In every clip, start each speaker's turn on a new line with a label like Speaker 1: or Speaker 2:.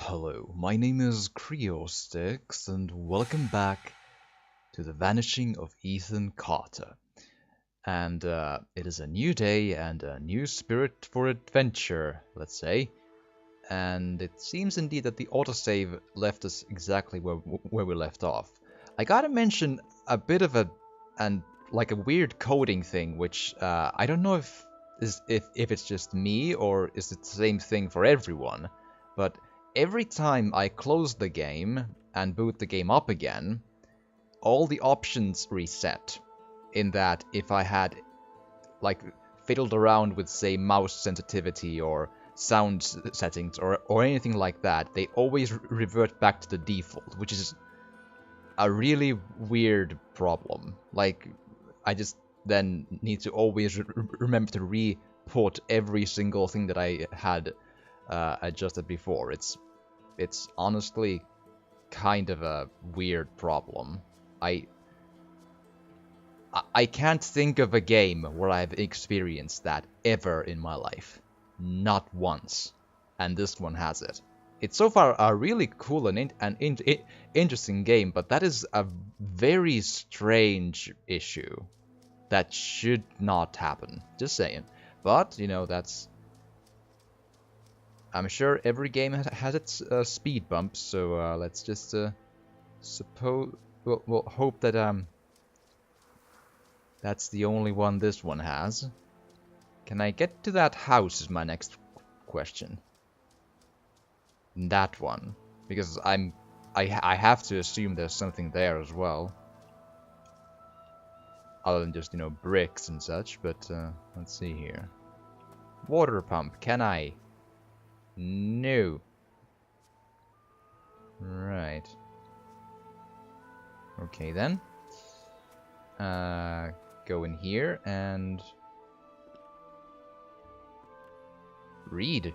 Speaker 1: Hello, my name is Creostix, and welcome back to the Vanishing of Ethan Carter. And it is a new day and a new spirit for adventure, let's say. And it seems indeed that the autosave left us exactly where we left off. I gotta mention a bit of like a weird coding thing, which I don't know if it's just me or is it the same thing for everyone, but every time I close the game and boot the game up again, all the options reset. In that, if I had like fiddled around with, say, mouse sensitivity or sound settings or anything like that, they always revert back to the default, which is a really weird problem. Like, I just then need to always remember to re-put every single thing that I had adjusted before. It's honestly kind of a weird problem. I can't think of a game where I've experienced that ever in my life. Not once. And this one has it. It's so far a really cool and interesting game, but that is a very strange issue that should not happen. Just saying. But, you know, I'm sure every game has its speed bumps, so let's just suppose... We'll hope that that's the only one this one has. Can I get to that house is my next question. That one. Because I have to assume there's something there as well. Other than just, you know, bricks and such, but let's see here. Water pump, can I? No. Right. Okay then. Go in here and read.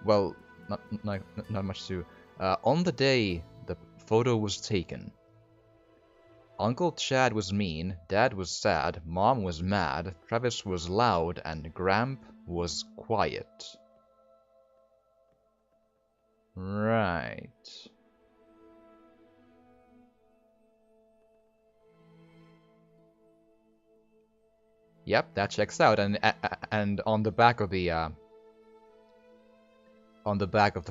Speaker 1: Well, not much to. On the day the photo was taken, Uncle Chad was mean, Dad was sad, Mom was mad, Travis was loud, and Gramp was quiet. Right. Yep, that checks out. And on the back of the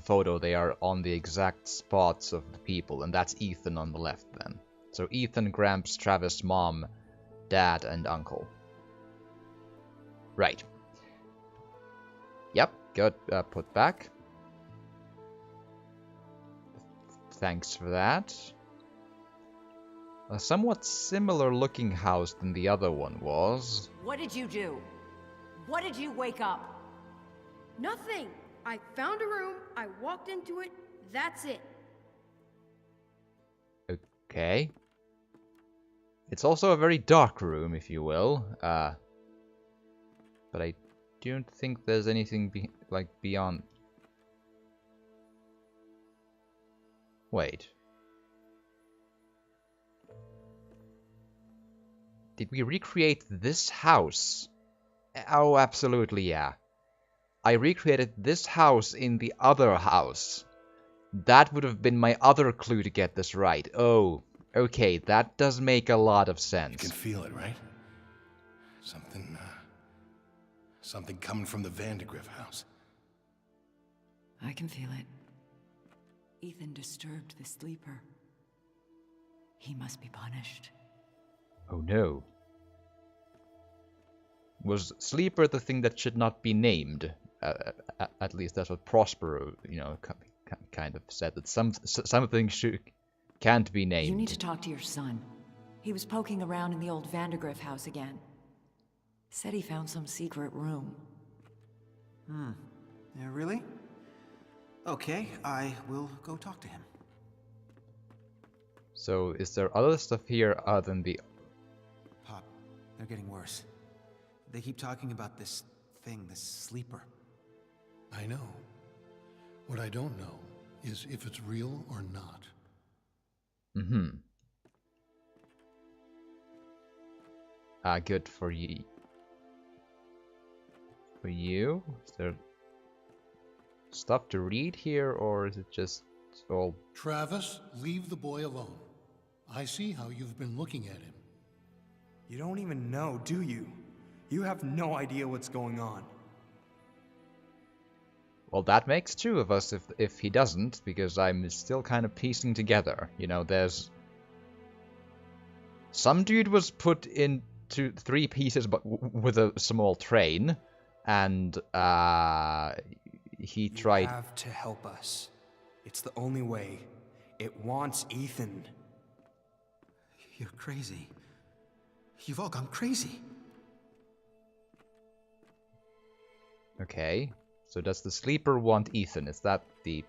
Speaker 1: photo, they are on the exact spots of the people, and that's Ethan on the left then. So Ethan, Gramps, Travis, Mom, Dad, and Uncle. Right. Yep, good. Put back. Thanks for that. A somewhat similar looking house than the other one was.
Speaker 2: What did you do? What did you wake up?
Speaker 3: Nothing. I found a room, I walked into it, that's it.
Speaker 1: Okay. It's also a very dark room, if you will. But I don't think there's anything beyond... Wait. Did we recreate this house? Oh, absolutely, yeah. I recreated this house in the other house. That would have been my other clue to get this right. Oh, okay, that does make a lot of sense.
Speaker 4: You can feel it, right? Something coming from the Vandergriff house.
Speaker 2: I can feel it. Ethan disturbed the sleeper. He must be punished.
Speaker 1: Oh no. Was Sleeper the thing that should not be named? At least that's what Prospero, you know, kind of said, that something can't be named.
Speaker 2: You need to talk to your son. He was poking around in the old Vandergriff house again. Said he found some secret room.
Speaker 5: Yeah, really? Okay, I will go talk to him.
Speaker 1: So, is there other stuff here other than the...
Speaker 5: Pop, they're getting worse. They keep talking about this thing, this sleeper.
Speaker 4: I know. What I don't know is if it's real or not.
Speaker 1: Good for you. For you? Is there... stuff to read here, or is it just all...
Speaker 4: Travis, leave the boy alone. I see how you've been looking at him.
Speaker 6: You don't even know, do you? You have no idea what's going on.
Speaker 1: Well, that makes two of us if he doesn't, because I'm still kind of piecing together. You know, there's... Some dude was put into 3 pieces but with a small train, and he tried...
Speaker 6: You have to help us. It's the only way. It wants Ethan.
Speaker 5: You're crazy. You've all gone crazy.
Speaker 1: Okay, so does the sleeper want Ethan? Is that the...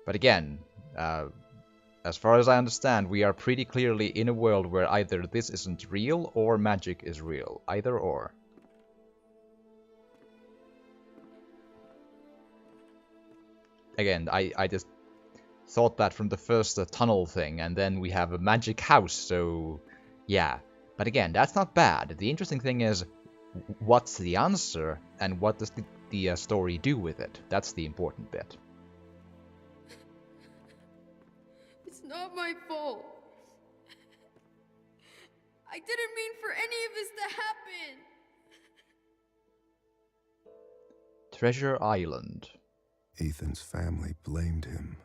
Speaker 1: But again, as far as I understand, we are pretty clearly in a world where either this isn't real or magic is real. Either or. Again, I just thought that from the first tunnel thing, and then we have a magic house, so yeah. But again, that's not bad. The interesting thing is, what's the answer, and what does the story do with it? That's the important bit.
Speaker 3: It's not my fault. I didn't mean for any of this to happen.
Speaker 1: Treasure Island.
Speaker 7: Ethan's family blamed him.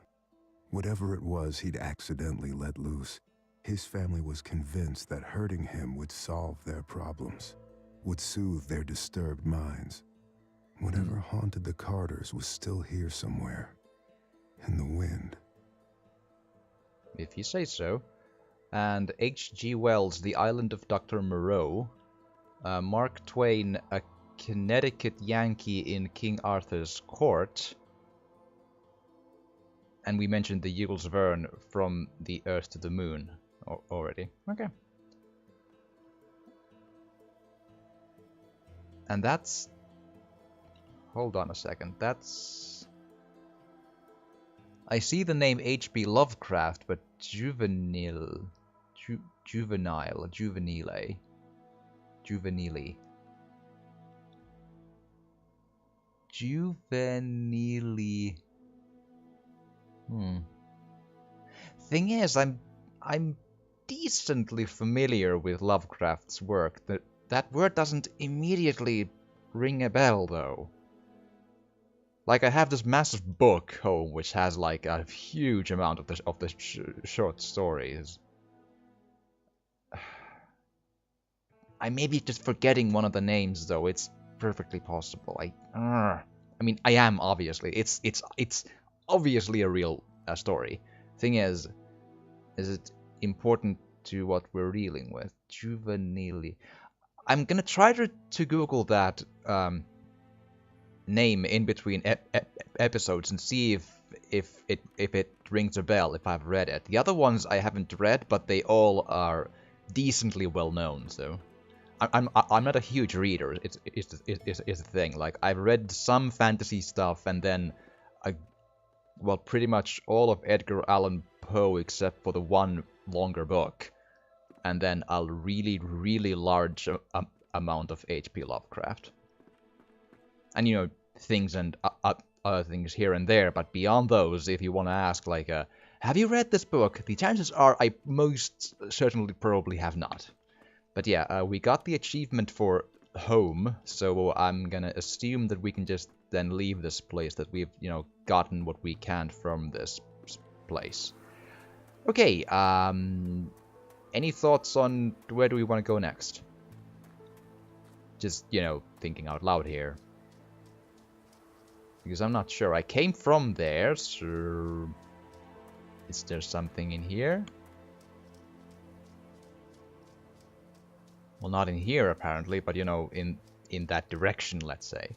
Speaker 7: Whatever it was he'd accidentally let loose, his family was convinced that hurting him would solve their problems, would soothe their disturbed minds. Whatever haunted the Carters was still here somewhere, in the wind.
Speaker 1: If you say so. And H.G. Wells, The Island of Dr. Moreau. Mark Twain, A Connecticut Yankee in King Arthur's Court. And we mentioned the Jules Verne, From the Earth to the Moon already. Okay. And that's... Hold on a second. That's... I see the name H.P. Lovecraft, but juvenile... juvenile... Thing is, I'm decently familiar with Lovecraft's work. That word doesn't immediately ring a bell, though. Like, I have this massive book home which has like a huge amount of the short stories. I may be just forgetting one of the names, though. It's perfectly possible. I mean, I am obviously. It's obviously a real story. Thing is it important to what we're dealing with? Juvenile. I'm gonna try to Google that name in between episodes and see if it rings a bell, if I've read it. The other ones I haven't read, but they all are decently well known. So I'm not a huge reader. It's the thing. Like, I've read some fantasy stuff, and then well, pretty much all of Edgar Allan Poe except for the one longer book, and then a really large amount of H.P. Lovecraft. And, you know, things and other things here and there, but beyond those, if you want to ask, like, have you read this book? The chances are I most certainly probably have not. But yeah, we got the achievement for home, so I'm gonna assume that we can just then leave this place, that we've, you know, gotten what we can from this place. Okay, any thoughts on where do we want to go next? Just, you know, thinking out loud here. Because I'm not sure. I came from there, so... Is there something in here? Well, not in here, apparently, but, you know, in that direction, let's say.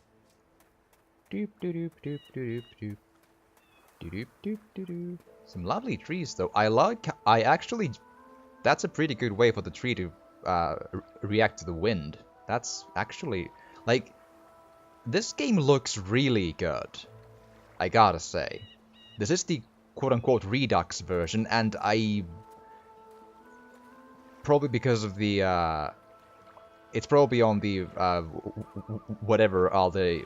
Speaker 1: Doop doop doop doop doop doop doop doop doop. Some lovely trees, though. I actually... That's a pretty good way for the tree to react to the wind. That's actually... Like, this game looks really good, I gotta say. This is the quote-unquote Redux version, and I... Probably because of the... It's probably on the... whatever all the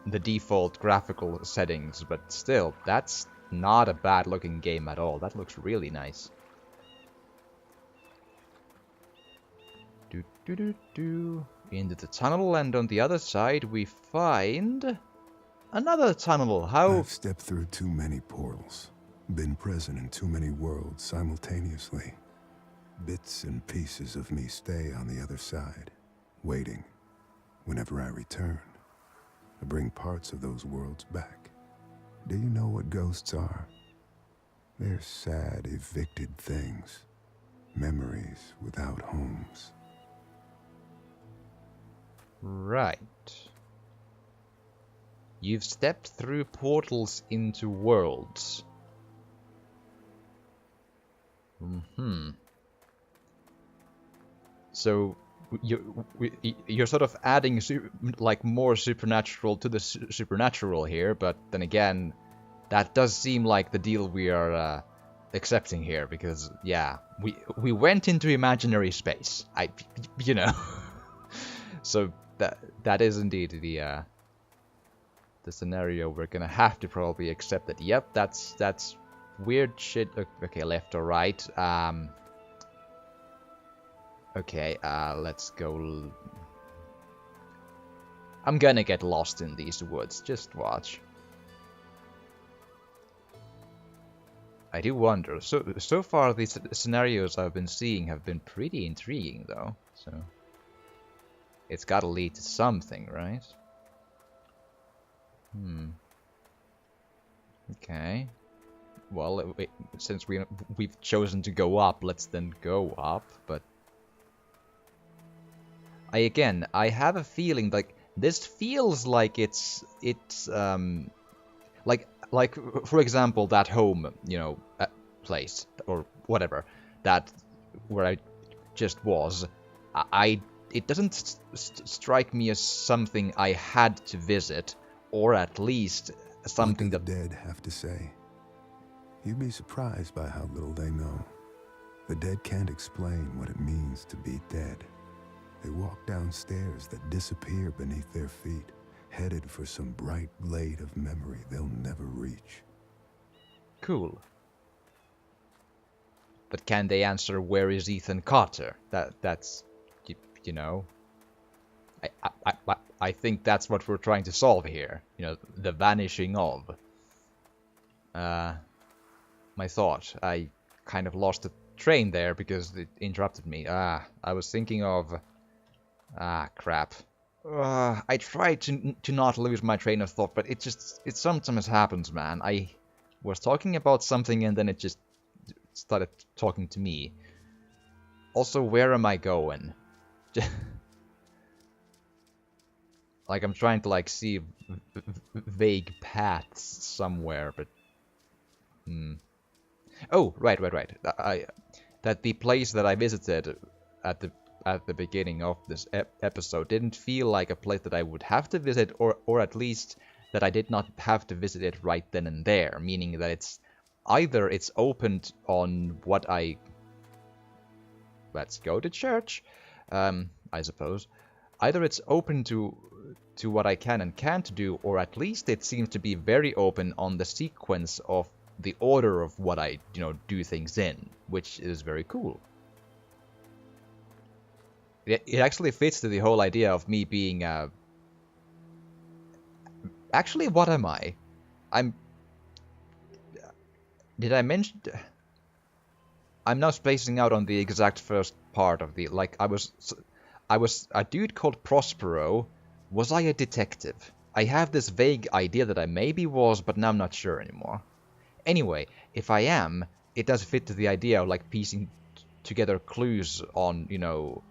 Speaker 1: the default graphical settings, but still, that's not a bad looking game at all. That looks really nice. Do do do do. Into the tunnel, and on the other side we find another tunnel. How?
Speaker 7: I've stepped through too many portals, been present in too many worlds simultaneously. Bits and pieces of me stay on the other side, waiting. Whenever I return, I bring parts of those worlds back. Do you know what ghosts are? They're sad, evicted things. Memories without homes.
Speaker 1: Right. You've stepped through portals into worlds. So you're sort of adding like more supernatural to the supernatural here, but then again, that does seem like the deal we are accepting here, because yeah, we went into imaginary space. You know, so that is indeed the scenario we're gonna have to probably accept. That yep, that's weird shit. Okay, left or right. Okay, let's go. I'm gonna get lost in these woods. Just watch. I do wonder. So far, these scenarios I've been seeing have been pretty intriguing, though. So it's gotta lead to something, right? Okay. Well, since we've chosen to go up, let's then go up. But I have a feeling like this feels like it's like for example that home, you know, place or whatever, that where I just was. It doesn't strike me as something I had to visit, or at least something
Speaker 7: what do
Speaker 1: that
Speaker 7: the dead have to say? You'd be surprised by how little they know. The dead can't explain what it means to be dead. They walk down stairs that disappear beneath their feet, headed for some bright blade of memory they'll never reach.
Speaker 1: Cool. But can they answer where is Ethan Carter? That's you know. I think that's what we're trying to solve here. You know, the vanishing of. My thought. I kind of lost the train there because it interrupted me. I was thinking of. Crap. I tried to not lose my train of thought, but it sometimes happens, man. I was talking about something and then it just started talking to me. Also, where am I going? Like, I'm trying to, like, see vague paths somewhere, but... Oh, right. That the place that I visited at the beginning of this episode didn't feel like a place that I would have to visit, or at least that I did not have to visit it right then and there, meaning that it's either it's opened on what I... Let's go to church, I suppose. Either it's open to what I can and can't do, or at least it seems to be very open on the sequence of the order of what I, you know, do things in, which is very cool. It actually fits to the whole idea of me being, Actually, what am I? Did I mention... I'm now spacing out on the exact first part of the... Like, I was a dude called Prospero. Was I a detective? I have this vague idea that I maybe was, but now I'm not sure anymore. Anyway, if I am, it does fit to the idea of, like, piecing together clues on, you know,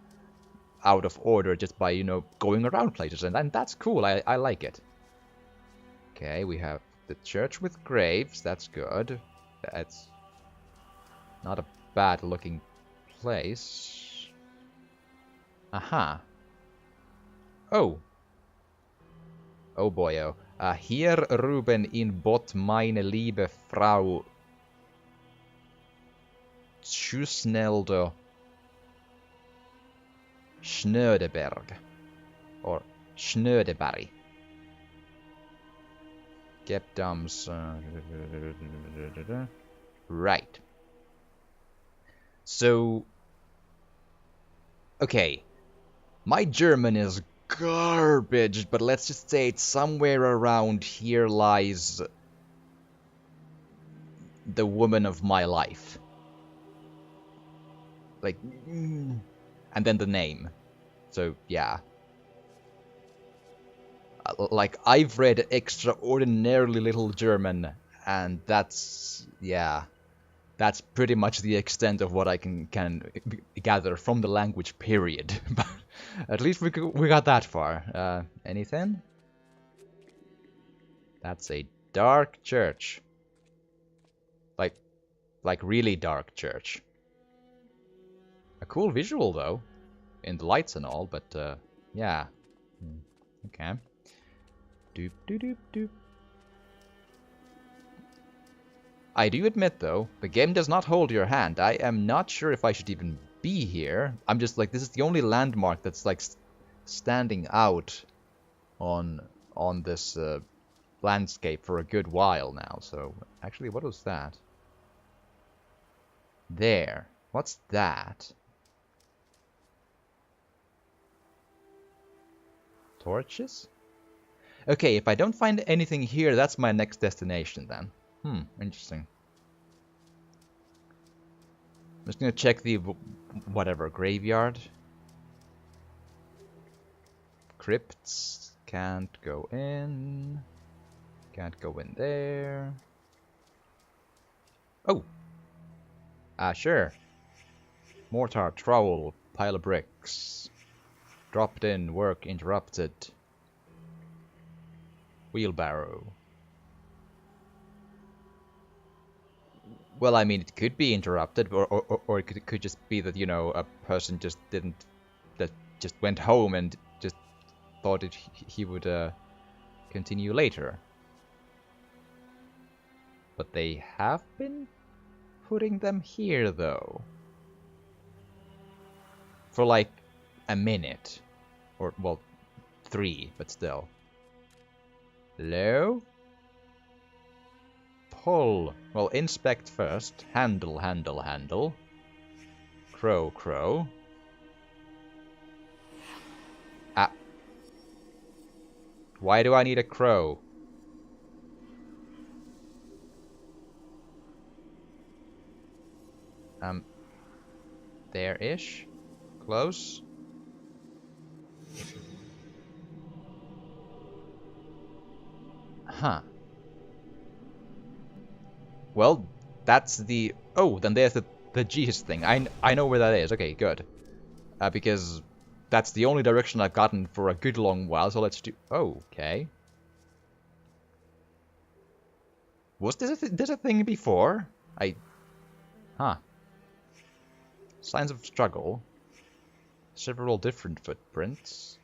Speaker 1: out of order just by, you know, going around places, and that's cool. I like it. Okay, we have the church with graves. That's good. That's not a bad looking place. Aha. Oh. Oh boyo. Hier Ruben in Bot meine liebe Frau Schusneldo Schnödeberg. Or Schnödeberg. Gebdams. Right. So, okay. My German is garbage, but let's just say it's somewhere around here lies the woman of my life. Like, and then the name. So, yeah. Like, I've read extraordinarily little German, and that's, yeah. That's pretty much the extent of what I can gather from the language, period. But at least we got that far. Anything? That's a dark church. Like really dark church. A cool visual though, in the lights and all. But yeah. Okay. Doop doop doop doop. I do admit, though, the game does not hold your hand. I am not sure if I should even be here. I'm just like, this is the only landmark that's like standing out on this landscape for a good while now. So, actually, what was that? There. What's that? Torches? Okay, if I don't find anything here, that's my next destination then. Interesting. I'm just gonna check the whatever graveyard. Crypts can't go in. Can't go in there. Oh. Sure. Mortar, trowel, pile of bricks. Dropped in, work interrupted. Wheelbarrow. Well, I mean, it could be interrupted, or it could just be that, you know, a person just just went home and just thought he would continue later. But they have been putting them here, though. For like a minute. Or, well, 3, but still. Hello? Pull. Well, inspect first. Handle, handle, handle. Crow, crow. Ah. Why do I need a crow? There-ish? Close? Huh. Well, that's the... Oh, then there's the Jesus thing. I know where that is. Okay, good. Because that's the only direction I've gotten for a good long while, so let's do... Oh, okay. Was this a thing before? Huh. Signs of struggle. Several different footprints.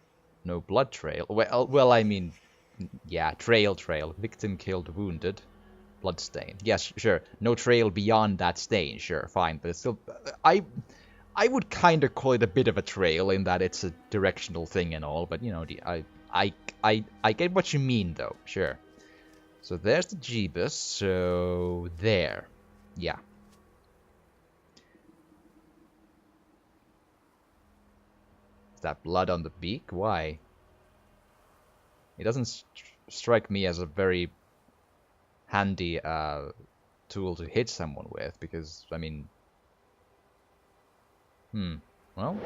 Speaker 1: No blood trail. Well, I mean... Yeah, trail. Victim killed, wounded. Blood stain. Yes, sure. No trail beyond that stain. Sure, fine. But it's still... I would kind of call it a bit of a trail in that it's a directional thing and all. But, you know, I get what you mean, though. Sure. So there's the Jeebus. So there. Yeah. Is that blood on the beak? Why? It doesn't strike me as a very handy tool to hit someone with, because, I mean... Well...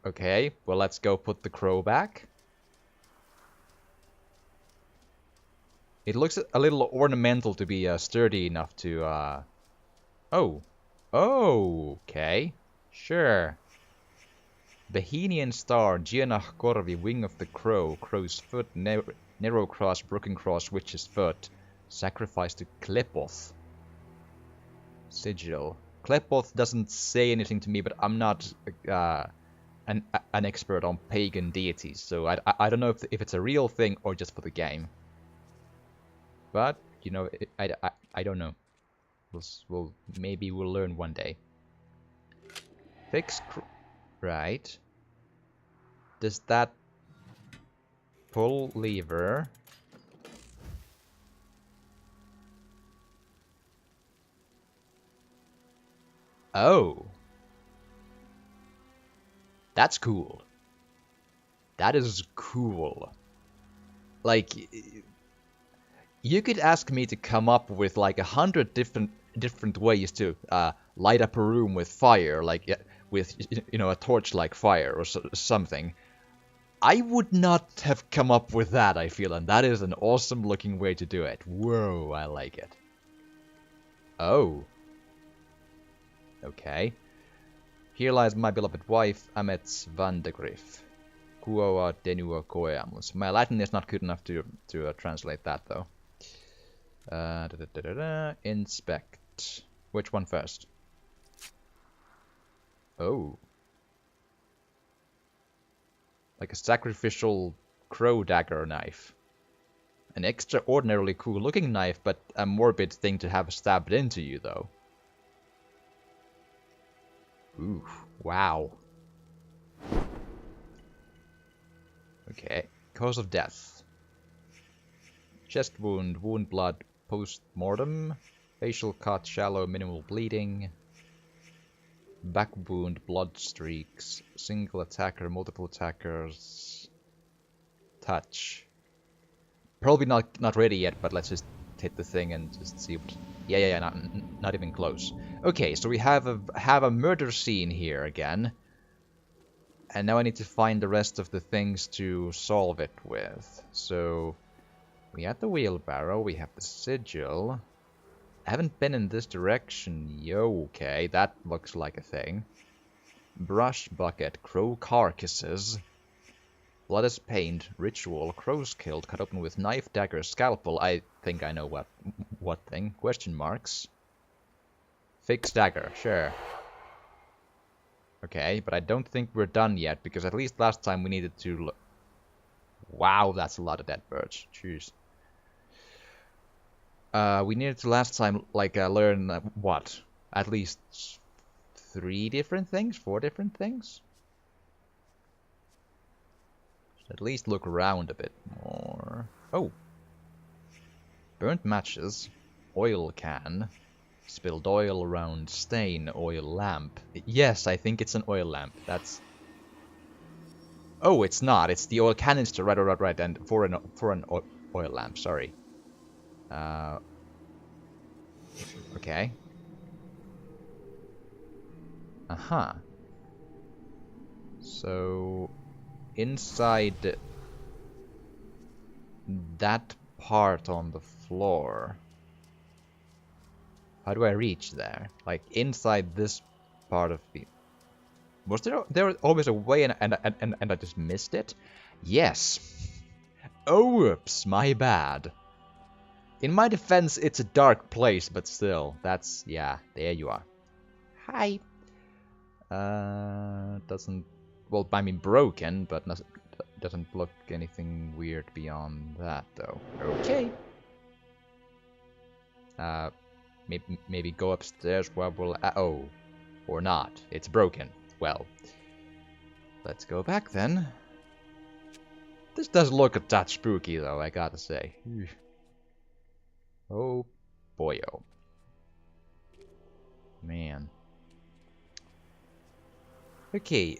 Speaker 1: Okay, well, let's go put the crow back. It looks a little ornamental to be sturdy enough to... Oh. Okay. Sure. Bohemian star, Gianach Korvi, wing of the crow, crow's foot, narrow cross, broken cross, witch's foot. Sacrifice to Klepoth. Sigil. Klepoth doesn't say anything to me, but I'm not an expert on pagan deities, so I don't know if it's a real thing or just for the game. But, you know, I don't know. Maybe we'll learn one day. Fix... Right. Does that... pull lever. Oh. That's cool. That is cool. Like, you could ask me to come up with like 100 different ways to light up a room with fire, like with a torch like fire or something. I would not have come up with that, I feel, and that is an awesome looking way to do it. Whoa, I like it. Oh. Okay. Here lies my beloved wife, Amets van de Griff. Kuoa denua koeamus. My Latin is not good enough to translate that, though. Inspect. Which one first? Oh. Like a sacrificial crow dagger knife. An extraordinarily cool looking knife, but a morbid thing to have stabbed into you, though. Ooh, wow. Okay, cause of death. Chest wound, wound blood, post-mortem. Facial cut, shallow, minimal bleeding. Back wound, blood streaks. Single attacker, multiple attackers. Touch. Probably not ready yet, but let's just hit the thing and just see what... Yeah, not even close. Okay, so we have a murder scene here again. And now I need to find the rest of the things to solve it with. So, we have the wheelbarrow, we have the sigil. I haven't been in this direction. Okay, that looks like a thing. Brush bucket, crow carcasses. Blood is paint, ritual, crows killed, cut open with knife, dagger, scalpel. I think I know what thing. Question marks. Fixed dagger, sure. Okay, but I don't think we're done yet, because at least last time we needed to... Wow, that's a lot of dead birds. Jeez. We needed to last time, like, learn, what? At least 3 different things? 4 different things? At least look around a bit more. Oh. Burnt matches. Oil can. Spilled oil around stain. Oil lamp. Yes, I think it's an oil lamp. That's... Oh, it's not. It's the oil canister. Right. And for an oil lamp. Sorry. Okay. Uh-huh. So... inside that part on the floor. How do I reach there? Like inside this part of the... Was there always a way and I just missed it? Yes. Oops, my bad. In my defense, it's a dark place, but still, that's... yeah, there you are. Hi. Doesn't... well, I mean broken, but doesn't look anything weird beyond that, though. Okay. Maybe go upstairs while we'll... oh. Or not. It's broken. Well. Let's go back then. This does look a touch spooky, though, I gotta say. Oh, boyo. Man. Okay,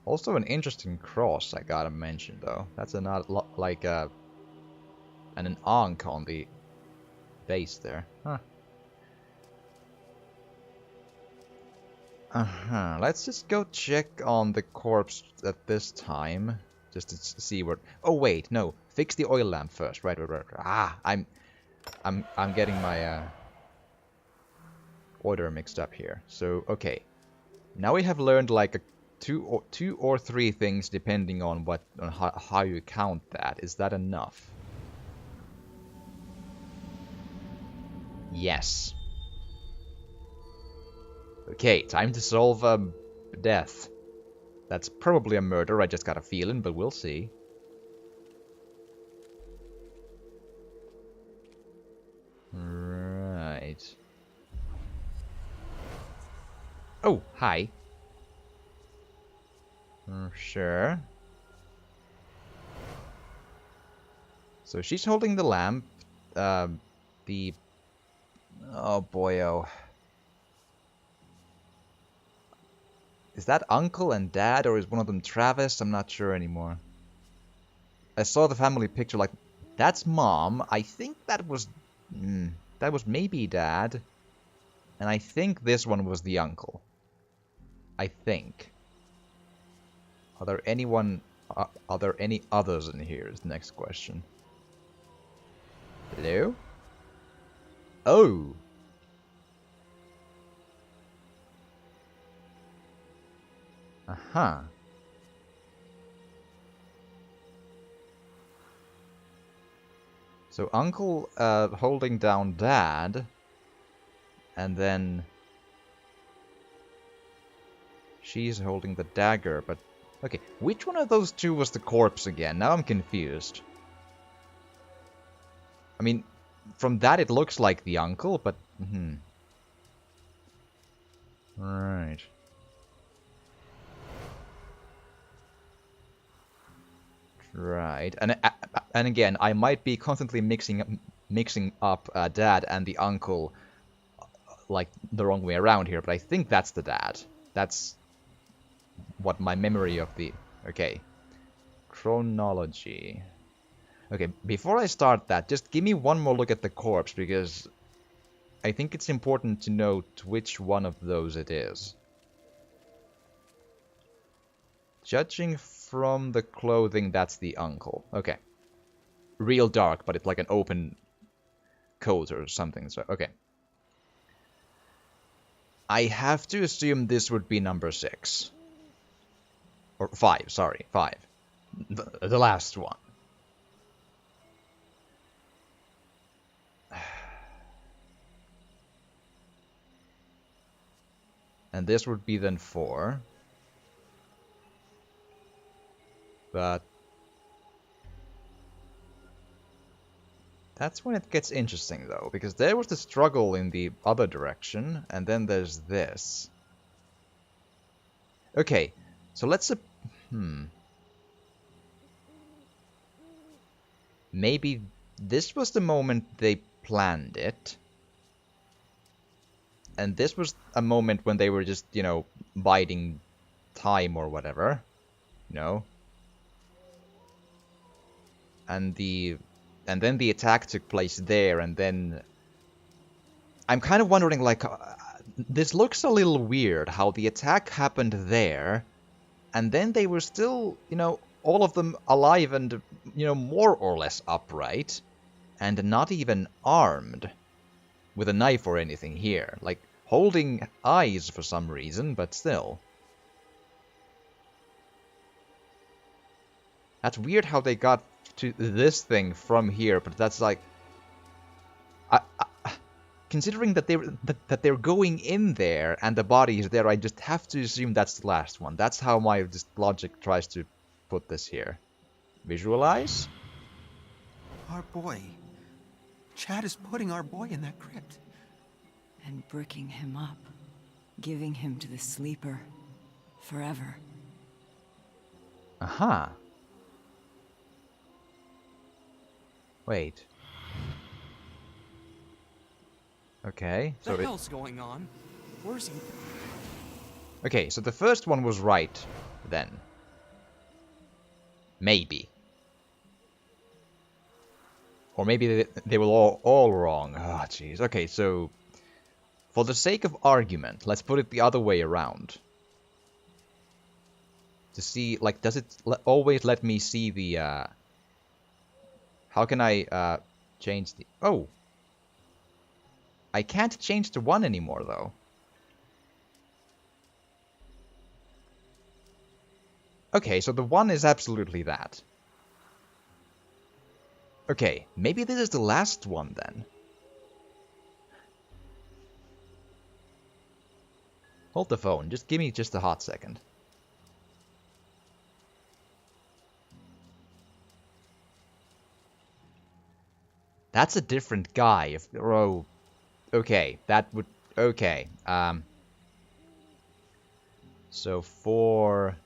Speaker 1: also an interesting cross I gotta mention, though. That's not like an ankh on the base there. Huh. Uh-huh. Let's just go check on the corpse at this time. Just to see what... oh, wait, no. Fix the oil lamp first. Right. Ah, I'm getting my order mixed up here. So, okay. Now we have learned like two or three things depending on how you count that. Is that enough? Yes. Okay, time to solve a death. That's probably a murder, I just got a feeling, but we'll see. Right. Oh, hi. Sure. So she's holding the lamp. The... Oh boy, oh. Is that uncle and dad, or is one of them Travis? I'm not sure anymore. I saw the family picture, like, that's mom. I think that was... that was maybe dad. And I think this one was the uncle. I think. Are there any others in here is the next question. Hello? Oh! Uh-huh. So uncle holding down dad, and then she's holding the dagger, but okay, which one of those two was the corpse again? Now I'm confused. I mean, from that it looks like the uncle, but right. Right, and again, I might be constantly mixing up dad and the uncle, like the wrong way around here, but I think that's the dad. That's what my memory of the... Okay. Chronology. Okay, before I start that, just give me one more look at the corpse, because I think it's important to note which one of those it is. Judging from the clothing, that's the uncle. Okay. Real dark, but it's like an open coat or something, so okay. I have to assume this would be number 6. Or 5, sorry, 5. The last one. And this would be then 4. But that's when it gets interesting, though, because there was the struggle in the other direction, and then there's this. Okay, so let's... Maybe this was the moment they planned it. And this was a moment when they were just, you know, biding time or whatever. You know? And then the attack took place there, and then... I'm kind of wondering, like... this looks a little weird, how the attack happened there, and then they were still, you know, all of them alive and, you know, more or less upright, and not even armed with a knife or anything here. Like, holding eyes for some reason, but still. That's weird how they got to this thing from here, but that's like... considering that they're going in there and the body is there, I just have to assume that's the last one. That's how my just logic tries to put this here. Visualize?
Speaker 5: Our boy. Chad is putting our boy in that crypt.
Speaker 2: And bricking him up. Giving him to the sleeper. Forever.
Speaker 1: Aha. Wait. Okay, so
Speaker 6: What the hell's going on? Where's he?
Speaker 1: Okay, so the first one was right, then. Maybe. Or maybe they were all wrong. Ah, jeez. Okay, so... for the sake of argument, let's put it the other way around. To see, like, does it always let me see the, How can I, change the... Oh! I can't change the 1 anymore, though. Okay, so the 1 is absolutely that. Okay, maybe this is the last one, then. Hold the phone, just give me just a hot second. That's a different guy. Oh, okay, that would... Okay, so 4...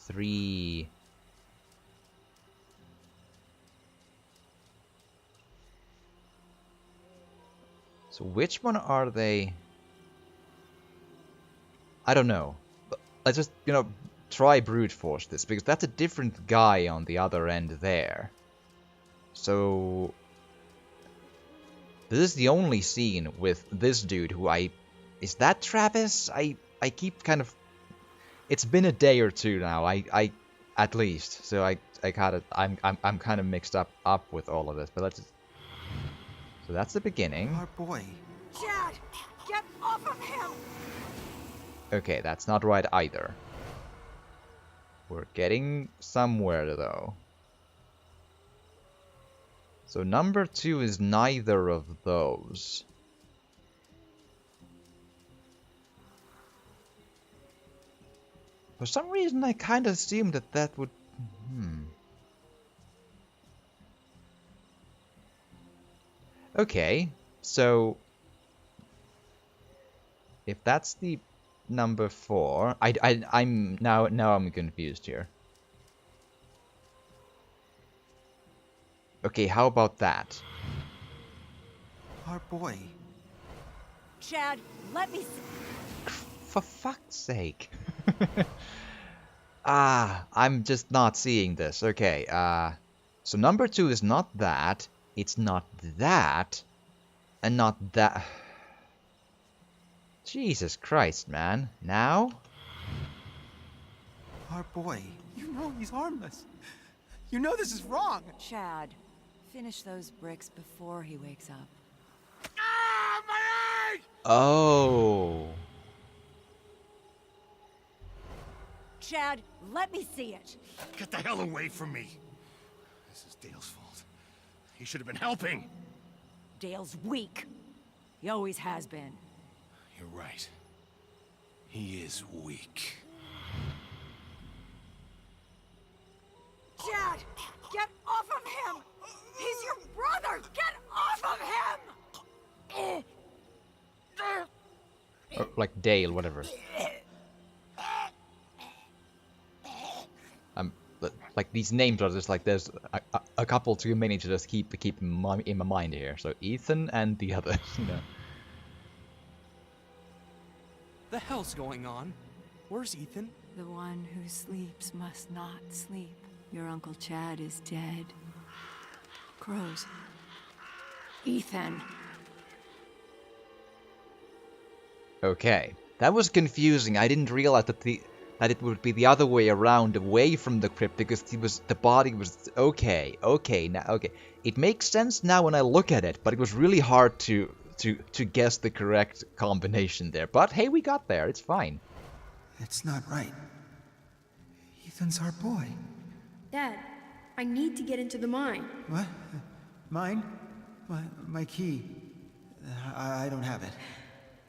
Speaker 1: 3... So which one are they? I don't know. But let's just, try brute force this, because that's a different guy on the other end there. So this is the only scene with this dude who is that Travis? I keep kind of, it's been a day or two now. I at least. So I'm kind of mixed up with all of this, but let's just, so that's the beginning.
Speaker 5: Our boy.
Speaker 2: Chad, get off of him!
Speaker 1: Okay, that's not right either. We're getting somewhere though. So number 2 is neither of those. For some reason I kind of assumed that would... Okay, so... if that's the number 4... I'm now I'm confused here. Okay, how about that?
Speaker 5: Our boy.
Speaker 2: Chad, let me
Speaker 1: For fuck's sake. I'm just not seeing this. Okay, so number 2 is not that, it's not that, and not that. Jesus Christ, man. Now?
Speaker 5: Our boy.
Speaker 6: You know he's harmless. You know this is wrong.
Speaker 2: Chad, finish those bricks before he wakes up.
Speaker 6: Ah, my eye!
Speaker 1: Oh.
Speaker 2: Chad, let me see it.
Speaker 8: Get the hell away from me! This is Dale's fault. He should have been helping.
Speaker 2: Dale's weak. He always has been.
Speaker 8: You're right. He is weak.
Speaker 2: Chad, get off of him! He's your brother! Get off of him!
Speaker 1: Or like Dale, whatever. Like these names are just like there's a couple too many to just keep in my mind here. So Ethan and the others,
Speaker 6: The hell's going on? Where's Ethan?
Speaker 2: The one who sleeps must not sleep. Your Uncle Chad is dead. Crows. Ethan.
Speaker 1: Okay, that was confusing. I didn't realize that it would be the other way around, away from the crypt, because the body was okay. It makes sense now when I look at it, but it was really hard to guess the correct combination there. But hey, we got there. It's fine.
Speaker 5: It's not right. Ethan's our boy.
Speaker 3: Dad, I need to get into the mine.
Speaker 5: What? Mine? My key. I don't have it.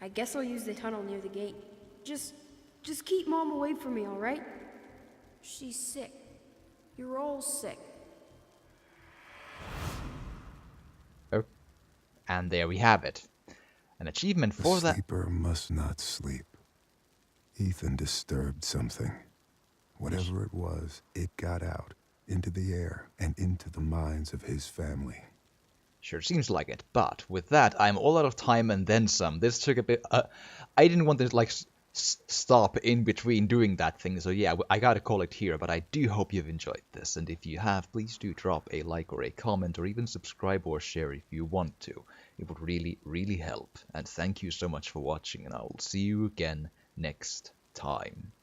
Speaker 3: I guess I'll use the tunnel near the gate. Just keep Mom away from me, all right? She's sick. You're all sick.
Speaker 1: Oh, and there we have it. An achievement for
Speaker 7: The
Speaker 1: that.
Speaker 7: sleeper must not sleep. Ethan disturbed something. Whatever it was, it got out, into the air, and into the minds of his family.
Speaker 1: Sure seems like it, but with that, I'm all out of time and then some. This took a bit... I didn't want to, stop in between doing that thing, so yeah, I gotta call it here, but I do hope you've enjoyed this, and if you have, please do drop a like or a comment, or even subscribe or share if you want to. It would really, really help, and thank you so much for watching, and I will see you again next time.